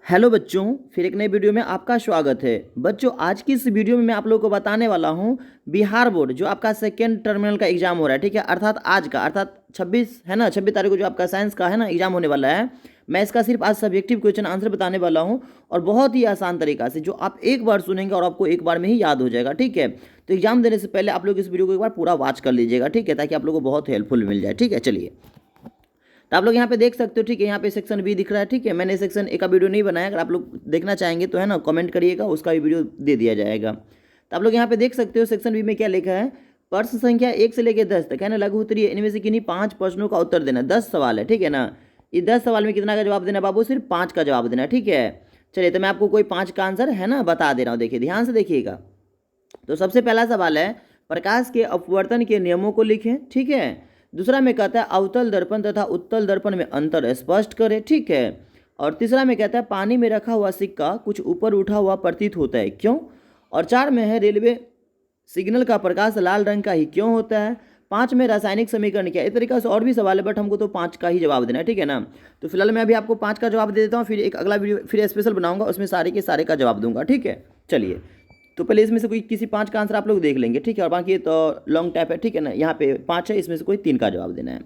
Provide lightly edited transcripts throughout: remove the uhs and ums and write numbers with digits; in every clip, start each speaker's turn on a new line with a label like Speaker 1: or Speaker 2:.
Speaker 1: Hello बच्चों, फिर एक नई वीडियो में आपका स्वागत है। बच्चों, आज की इस वीडियो में मैं आप लोगों को बताने वाला हूं बिहार बोर्ड जो आपका सेकेंड टर्मिनल का एग्जाम हो रहा है, ठीक है। अर्थात आज का, अर्थात 26 है ना, 26 तारीख को जो आपका साइंस का है ना एग्जाम होने वाला है। मैं इसका सिर्फ आज सब्जेक्टिव क्वेश्चन आंसर बताने वाला हूँ और बहुत ही आसान तरीका से, जो आप एक बार सुनेंगे और आपको एक बार में ही याद हो जाएगा, ठीक है। तो एग्जाम देने से पहले आप लोग इस वीडियो को एक बार पूरा वॉच कर लीजिएगा, ठीक है, ताकि आप लोग को बहुत हेल्पफुल मिल जाए, ठीक है। चलिए, तो आप लोग यहाँ पे देख सकते हो, ठीक है। यहाँ पे सेक्शन बी दिख रहा है, ठीक है। मैंने सेक्शन ए का वीडियो नहीं बनाया, अगर आप लोग देखना चाहेंगे तो है ना कमेंट करिएगा, उसका भी वीडियो दे दिया जाएगा। तो आप लोग यहाँ पे देख सकते हो सेक्शन बी में क्या लिखा है। प्रश्न संख्या 1 से लेकर 10 तक है ना, लघु उत्तरीय, इनमें से किन्हीं 5 प्रश्नों का उत्तर देना। 10 सवाल है, ठीक है ना। ये 10 सवाल में कितना का जवाब देना है बाबू? सिर्फ 5 का जवाब देना है, ठीक है। चलिए, तो मैं आपको कोई 5 का आंसर है ना बता दे रहा हूँ, देखिए ध्यान से देखिएगा। तो सबसे पहला सवाल है, प्रकाश के अपवर्तन के नियमों को लिखें, ठीक है। दूसरा में कहता है अवतल दर्पण तथा उत्तल दर्पण में अंतर स्पष्ट करें, ठीक है। और तीसरा में कहता है पानी में रखा हुआ सिक्का कुछ ऊपर उठा हुआ प्रतीत होता है, क्यों। और 4 में है रेलवे सिग्नल का प्रकाश लाल रंग का ही क्यों होता है। 5 में रासायनिक समीकरण क्या है। इस तरीके से और भी सवाल है, बट हमको तो 5 का ही जवाब देना है, ठीक है ना। तो फिलहाल मैं अभी आपको 5 का जवाब दे देता हूँ, फिर एक अगला वीडियो फिर स्पेशल बनाऊंगा, उसमें सारे के सारे का जवाब दूंगा, ठीक है। चलिए, तो पहले इसमें से कोई किसी 5 का आंसर आप लोग देख लेंगे, ठीक है। और बाकी तो लॉन्ग टाइप है, ठीक है ना। यहाँ पे 5 है, इसमें से कोई 3 का जवाब देना है।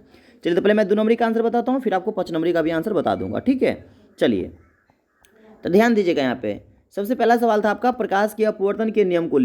Speaker 1: चलिए, तो पहले मैं 2 नंबरी का आंसर बताता हूँ, फिर आपको 5 नंबरी का भी आंसर बता दूंगा, ठीक है। चलिए, तो ध्यान दीजिएगा। यहाँ पे सबसे पहला सवाल था आपका प्रकाश के अपवर्तन के नियम को।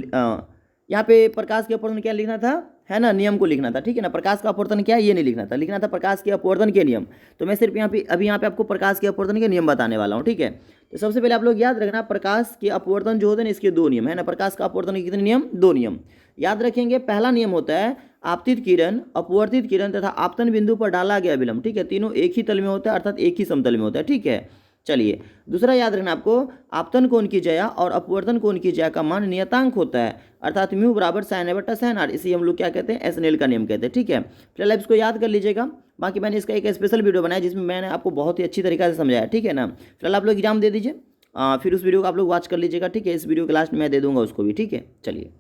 Speaker 1: यहाँ पे प्रकाश के अपवर्तन क्या लिखना था, है ना, नियम को लिखना था, ठीक है ना। प्रकाश का अपवर्तन क्या है ये नहीं लिखना था, लिखना था प्रकाश के अपवर्तन के नियम। तो मैं सिर्फ यहाँ पे आपको प्रकाश के अपवर्तन के नियम बताने वाला हूँ, ठीक है। तो सबसे पहले आप लोग याद रखना, प्रकाश के अपवर्तन जो होते हैं इसके 2 नियम है ना। प्रकाश का अपवर्तन के कितने नियम? 2 नियम याद रखेंगे। पहला नियम होता है आपतित किरण, अपवर्तित किरण तथा आपतन बिंदु पर डाला गया विलंब, ठीक है। तीनों एक ही तल में होता है, अर्थात एक ही समतल में होता है, ठीक है। चलिए, दूसरा याद रखना आपको, आपतन कोण की ज्या और अपवर्तन कोण की ज्या का मान नियतांक होता है, अर्थात म्यू बराबर साइन ए बटा साइन आर। इसी हम लोग क्या कहते हैं? एसनेल का नियम कहते हैं, ठीक है। फिलहाल आप इसको याद कर लीजिएगा। बाकी मैंने इसका एक स्पेशल वीडियो बनाया जिसमें मैंने आपको बहुत ही अच्छी तरीके से समझाया, ठीक है ना। फिलहाल आप लोग एग्जाम दे दीजिए, फिर उस वीडियो को आप लोग वॉच कर लीजिएगा, ठीक है। इस वीडियो के लास्ट में मैं दे दूंगा उसको भी, ठीक है। चलिए,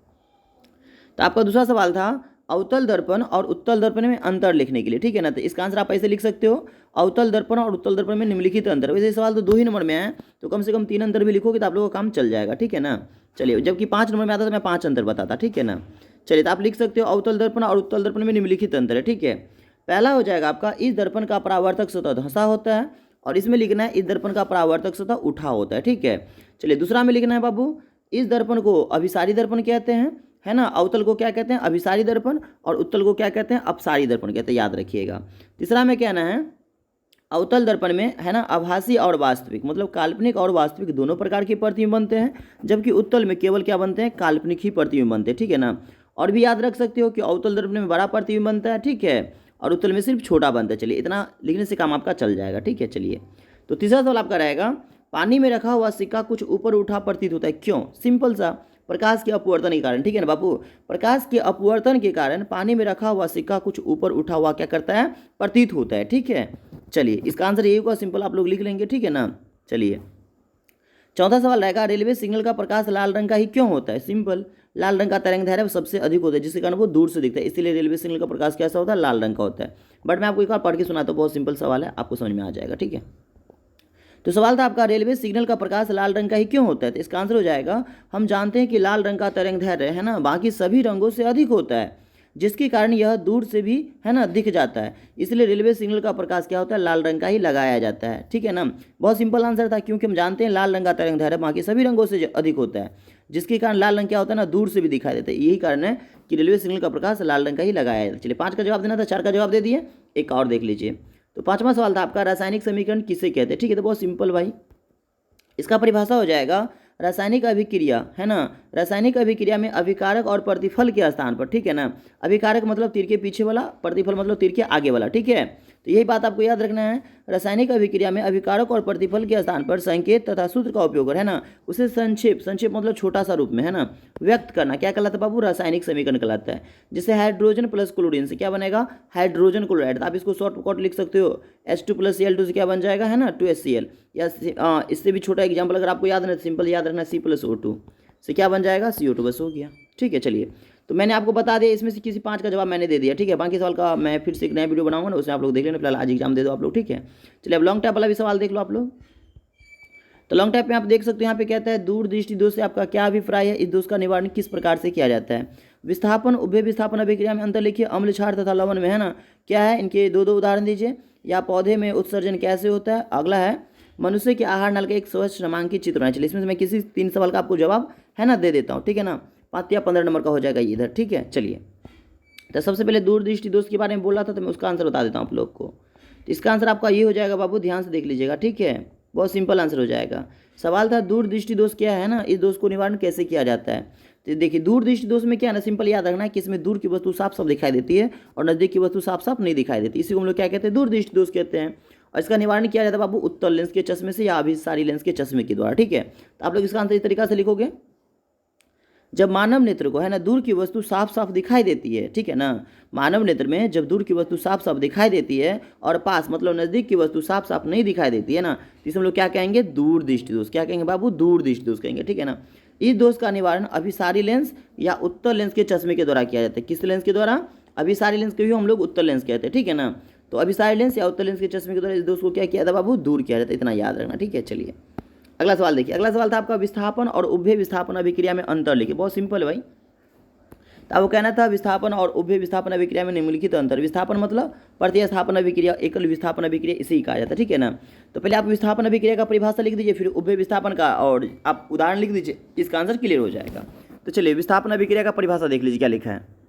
Speaker 1: तो आपका दूसरा सवाल था अवतल दर्पण और उत्तल दर्पण में अंतर लिखने के लिए, ठीक है ना। तो इसका आंसर आप ऐसे लिख सकते हो, अवतल दर्पण और उत्तल दर्पण में निम्नलिखित अंतर। वैसे सवाल तो 2 ही नंबर में है, तो कम से कम 3 अंतर भी लिखोगे तो आप लोगों का काम चल जाएगा, ठीक है ना। चलिए, जबकि 5 नंबर में आता तो मैं 5 अंतर बताता, ठीक है ना। चलिए, तो आप लिख सकते हो अवतल दर्पण और उत्तल दर्पण में निम्नलिखित अंतर है, ठीक है। पहला हो जाएगा आपका, इस दर्पण का परावर्तक सतह धंसा होता है, और इसमें लिखना है इस दर्पण का परावर्तक सतह उठा होता है, ठीक है। चलिए, दूसरा में लिखना है बाबू, इस दर्पण को अभिसारी दर्पण कहते हैं, है ना। अवतल को क्या कहते हैं? अभिसारी दर्पण। और उत्तल को क्या कहते हैं? अपसारी दर्पण कहते हैं, याद रखिएगा। तीसरा में कहना है अवतल दर्पण में, है ना, आभासी और वास्तविक, मतलब काल्पनिक और वास्तविक दोनों प्रकार की प्रतिबिंब बनते हैं, जबकि उत्तल में केवल क्या बनते हैं? काल्पनिक ही प्रतिबिंब बनते हैं, ठीक है ना। और भी याद रख सकते हो कि अवतल दर्पण में बड़ा प्रतिबिंब बनता है, ठीक है, और उत्तल में सिर्फ छोटा बनता है। चलिए, इतना लिखने से काम आपका चल जाएगा, ठीक है। चलिए, तो तीसरा सवाल आपका रहेगा, पानी में रखा हुआ सिक्का कुछ ऊपर उठा प्रतीत होता है, क्यों। सिंपल सा, प्रकाश के अपवर्तन के कारण, ठीक है ना बाबू। प्रकाश के अपवर्तन के कारण पानी में रखा हुआ सिक्का कुछ ऊपर उठा हुआ क्या करता है? प्रतीत होता है, ठीक है। चलिए, इसका आंसर यही होगा, सिंपल आप लोग लिख लेंगे, ठीक है ना। चलिए, चौथा सवाल रहेगा, रेलवे सिग्नल का प्रकाश लाल रंग का ही क्यों होता है। सिंपल, लाल रंग का तरंग दैर्ध्य सबसे अधिक होता है, जिसके कारण वो दूर से दिखता है, इसीलिए रेलवे सिग्नल का प्रकाश कैसा होता है? लाल रंग का होता है। बट मैं आपको एक बार पढ़ के सुनाता हूँ, बहुत सिंपल सवाल है, आपको समझ में आ जाएगा, ठीक है। तो सवाल था आपका, रेलवे सिग्नल का प्रकाश लाल रंग का ही क्यों होता है। तो इसका आंसर हो जाएगा, हम जानते हैं कि लाल रंग का तरंग दैर्ध्य, है ना, बाकी सभी रंगों से अधिक होता है, जिसके कारण यह दूर से भी, है ना, दिख जाता है। इसलिए रेलवे सिग्नल का प्रकाश क्या होता है? लाल रंग का ही लगाया जाता है, ठीक है ना। बहुत सिंपल आंसर था, क्योंकि हम जानते हैं लाल रंग का तरंग दैर्ध्य बाकी सभी रंगों से अधिक होता है, जिसके कारण लाल रंग क्या होता है ना, दूर से भी दिखाई देता है। यही कारण है कि रेलवे सिग्नल का प्रकाश लाल रंग का ही लगाया जाता है। चलिए, 5 का जवाब देना था, 4 का जवाब दे दिए, एक और देख लीजिए। तो 5वां सवाल था आपका, रासायनिक समीकरण किसे कहते हैं, ठीक है। तो बहुत सिंपल भाई, इसका परिभाषा हो जाएगा रासायनिक अभिक्रिया, है ना। रासायनिक अभिक्रिया में अभिकारक और प्रतिफल के स्थान पर, ठीक है ना। अभिकारक मतलब तीर के पीछे वाला, प्रतिफल मतलब तीर के आगे वाला, ठीक है। तो यही बात आपको याद रखना है, रासायनिक अभिक्रिया में अभिकारक और प्रतिफल के स्थान पर संकेत तथा सूत्र का उपयोग कर, है ना, उसे संक्षेप मतलब छोटा सा रूप में, है ना, व्यक्त करना क्या कहलाता है बाबू? रासायनिक समीकरण कहलाता है। जैसे हाइड्रोजन प्लस क्लोरीन से क्या बनेगा? Hydrogen chloride. आप इसको शॉर्टकट लिख सकते हो, H2 + Cl2 से क्या बन जाएगा, है ना, 2HCl। या इससे भी छोटा एग्जाम्पल अगर आपको याद नहीं, सिंपल याद रखना, C+O2 से क्या बन जाएगा? CO2, बस हो गया, ठीक है। चलिए, तो मैंने आपको बता दिया, इसमें से किसी 5 का जवाब मैंने दे दिया, ठीक है। बाकी सवाल का मैं फिर से एक नया वीडियो बनाऊंगा ना, उसमें आप लोग देख लेना। फिलहाल आज एग्जाम दे दो आप लोग, ठीक है। चलिए, अब लॉन्ग टाइप वाला भी सवाल देख लो आप लोग। तो लॉन्ग टाइप में आप देख सकते हो यहाँ पे कहता है दूर दृष्टि दोष से आपका क्या अभिप्राय है, इस दोष का निवारण किस प्रकार से किया जाता है। विस्थापन उभय विस्थापन अभिक्रिया में अंतर लिखिए। अम्ल क्षार तथा लवण में, है ना, क्या है, इनके दो दो उदाहरण दीजिए। या पौधे में उत्सर्जन कैसे होता है। अगला है मनुष्य के आहार नल का एक स्वच्छ नामांकित चित्र होना चाहिए। इसमें से मैं किसी 3 सवाल का आपको जवाब, है ना, दे देता हूँ, ठीक है ना। 5 या 15 नंबर का हो जाएगा ये इधर, ठीक है। चलिए, तो सबसे पहले दूरदृष्टि दोष के बारे में बोल रहा था, तो मैं उसका आंसर बता देता हूँ आप लोग को। तो इसका आंसर आपका ये हो जाएगा बाबू, ध्यान से देख लीजिएगा, ठीक है, बहुत सिंपल आंसर हो जाएगा। सवाल था दूरदृष्टि दोष क्या है ना, इस दोष को निवारण कैसे किया जाता है। तो देखिए दूरदृष्टि दोष में क्या है ना, सिंपल याद रखना है कि इसमें दूर की वस्तु साफ साफ दिखाई देती है और नजदीक की वस्तु साफ साफ नहीं दिखाई देती। इसी को हम लोग क्या कहते हैं, दूरदृष्टि दोष कहते हैं। और इसका निवारण किया जाता है बाबू उत्तल लेंस के चश्मे से या अभिसारी लेंस के चश्मे के द्वारा, ठीक है। तो आप लोग इसका आंसर इस तरीका से लिखोगे, जब मानव नेत्र को, है ना, दूर की वस्तु साफ साफ दिखाई देती है, ठीक है ना, मानव नेत्र में जब दूर की वस्तु साफ साफ दिखाई देती है और पास मतलब नज़दीक की वस्तु साफ साफ नहीं दिखाई देती है ना, तो इसे हम लोग क्या कहेंगे, दूरदृष्टि दोष। क्या कहेंगे बाबू, दूरदृष्टि दोष कहेंगे, ठीक है ना। इस दोष का निवारण अभिसारी लेंस या उत्तल लेंस के चश्मे के द्वारा किया जाता है। किस लेंस के द्वारा, अभिसारी लेंस के भी हम लोग उत्तल लेंस कहते हैं, ठीक है ना। तो अभिसारी लेंस या उत्तल लेंस के चश्मे के द्वारा इस दोष को क्या किया था बाबू, दूर किया जाता है, इतना याद रखना, ठीक है। चलिए अगला सवाल देखिए। अगला सवाल था आपका विस्थापन और उभय विस्थापन अभिक्रिया में अंतर लिखिए। बहुत सिंपल है भाई। तो आपको कहना था विस्थापन और उभय विस्थापन अभिक्रिया में निम्नलिखित अंतर। विस्थापन मतलब प्रतिस्थापन अभिक्रिया, एकल विस्थापन अभिक्रिया, इसे ही कहा जाता है, ठीक है ना। तो पहले आप विस्थापन अभिक्रिया का परिभाषा लिख दीजिए, फिर उभय विस्थापन का और आप उदाहरण लिख दीजिए, इसका आंसर क्लियर हो जाएगा। तो चलिए विस्थापन अभिक्रिया का परिभाषा देख लीजिए क्या लिखा है।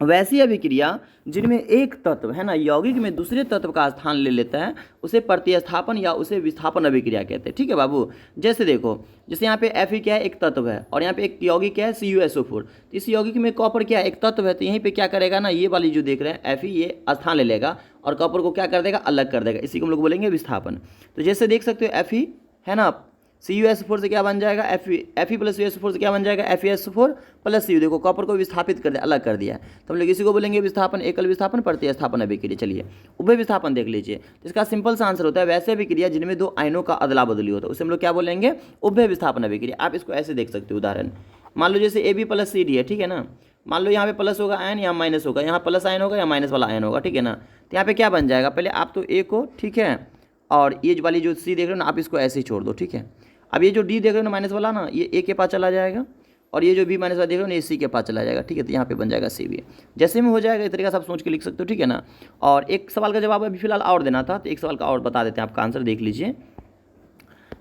Speaker 1: वैसी अभिक्रिया जिनमें एक तत्व, है ना, यौगिक में दूसरे तत्व का स्थान ले लेता है उसे प्रतिस्थापन या उसे विस्थापन अभिक्रिया कहते हैं, ठीक है बाबू। जैसे देखो, जैसे यहाँ पे Fe क्या है, एक तत्व है, और यहाँ पे एक यौगिक क्या है, CuSO4। तो इस यौगिक में कॉपर क्या है, एक तत्व है, तो यहीं पे क्या करेगा ना, ये वाली जो देख रहे हैं Fe, ये स्थान ले लेगा और कॉपर को क्या कर देगा, अलग कर देगा। इसी को हम लोग बोलेंगे विस्थापन। तो जैसे देख सकते हो Fe, है ना, CuSO4 से क्या बन जाएगा, Fe प्लस CuSO4 से क्या बन जाएगा, FeSO4 प्लस Cu। देखो कॉपर को विस्थापित कर दिया, अलग कर दिया। तो हम लोग इसी को बोलेंगे विस्थापन, एकल विस्थापन, प्रतिस्थापन अभिक्रिया। चलिए उभय विस्थापन देख लीजिए। तो इसका सिंपल सा आंसर होता है वैसे अभिक्रिया जिनमें दो आयनों का अदला बदली होता है, उसे हम लोग क्या बोलेंगे, उभय विस्थापन अभिक्रिया। आप इसको ऐसे देख सकते हो, उदाहरण मान लो जैसे AB प्लस CD है, ठीक है ना। मान लो यहाँ पे प्लस होगा आयन, यहाँ माइनस होगा, यहाँ प्लस आयन होगा या माइनस वाला आयन होगा, ठीक है ना। तो यहाँ पे क्या बन जाएगा, पहले आप तो A को, ठीक है, और ये वाली जो C देख रहे हो ना, आप इसको ऐसे ही छोड़ दो, ठीक है। अब ये जो D देख रहे हो ना माइनस वाला ना, ये A के पास चला जाएगा, और ये जो B माइनस वाला देख रहे हो ना, ये C के पास चला जाएगा, ठीक है। तो यहाँ पे बन जाएगा CV। जैसे में हो जाएगा इस तरीके से आप सोच के लिख सकते हो, ठीक है ना। और एक सवाल का जवाब अभी फिलहाल और देना था, तो एक सवाल का और बता देते हैं, आपका आंसर देख लीजिए।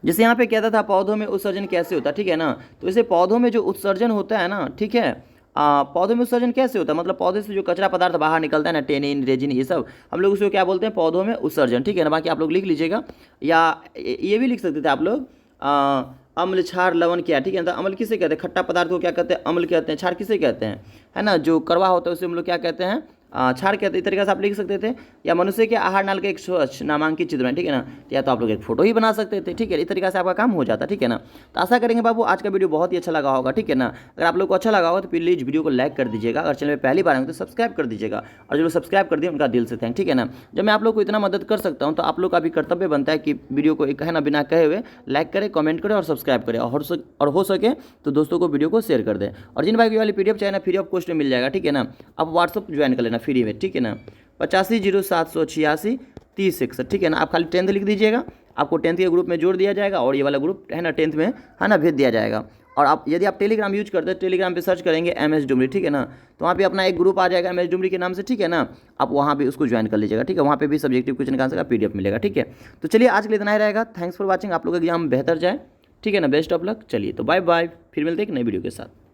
Speaker 1: जैसे यहाँ पे कहता था पौधों में उत्सर्जन कैसे होता है, ठीक है ना। तो इसे पौधों में जो उत्सर्जन होता है ना, ठीक है, पौधों में उत्सर्जन कैसे होता है, मतलब पौधे से जो कचरा पदार्थ बाहर निकलता है ना, टेनिन, रेजिन, ये सब हम लोग उसको क्या बोलते हैं, पौधों में उत्सर्जन, ठीक है ना। बाकी आप लोग लिख लीजिएगा, या ये भी लिख सकते थे आप लोग, अम्ल, क्षार, लवण क्या, ठीक है ना। अम्ल किसे कहते हैं, खट्टा पदार्थ को क्या कहते हैं, अम्ल कहते हैं। क्षार किसे कहते हैं, है ना, जो कड़वा होता है उसे हम लोग क्या कहते हैं, क्षार कहते हैं। इस तरीके से आप लिख सकते थे। या मनुष्य के आहार नाल का एक स्वच्छ नामांकित चित्र है, ठीक है ना। या तो आप लोग एक फोटो ही बना सकते थे, ठीक है। इस तरीके से आपका काम हो जाता, ठीक है ना। तो आशा करेंगे बाबू आज का वीडियो बहुत ही अच्छा लगा होगा, ठीक है ना। अगर आप लोग को अच्छा लगा होगा तो प्लीज़ वीडियो को लाइक कर दीजिएगा। अगर चैनल में पहली बार आएंगे तो सब्सक्राइब कर दीजिएगा, और जो लोग सब्सक्राइब कर दिए उनका दिल से थैंक, ठीक है ना। जब मैं आप लोग को इतना मदद कर सकता हूँ तो आप लोग का भी कर्तव्य बनता है कि वीडियो को एक, है ना, बिना कहे हुए लाइक करें, कमेंट करें और सब्सक्राइब करें, और हो सके तो दोस्तों को वीडियो को शेयर कर दें। और जिन भाई की वाली PDF चाहिए ना, फ्री ऑफ कॉस्ट में मिल जाएगा, ठीक है ना। आप व्हाट्सअप ज्वाइन कर लेना फ्री में, ठीक है ना। 8507863061, ठीक है ना। आप खाली 10th लिख दीजिएगा, आपको 10th के ग्रुप में जोड़ दिया जाएगा, और ये वाला ग्रुप है ना 10th में, है ना, भेज दिया जाएगा। और आप यदि आप टेलीग्राम यूज करते हैं, टेलीग्राम पे सर्च करेंगे MS डुमरी, ठीक है ना। तो वहाँ पे अपना एक ग्रुप आ जाएगा MS डुमरी के नाम से, ठीक है ना। आप वहाँ भी उसको ज्वाइन कर लीजिएगा, ठीक है। वहाँ पे भी सब्जेक्टिव क्वेश्चन का आंसर का PDF मिलेगा, ठीक है। तो चलिए आज के लिए इतना ही रहेगा। Thanks for watching. आप लोग का एग्जाम बेहतर जाए, ठीक है ना। Best of luck. चलिए तो बाय बाय, फिर मिलते हैं एक नई वीडियो के साथ।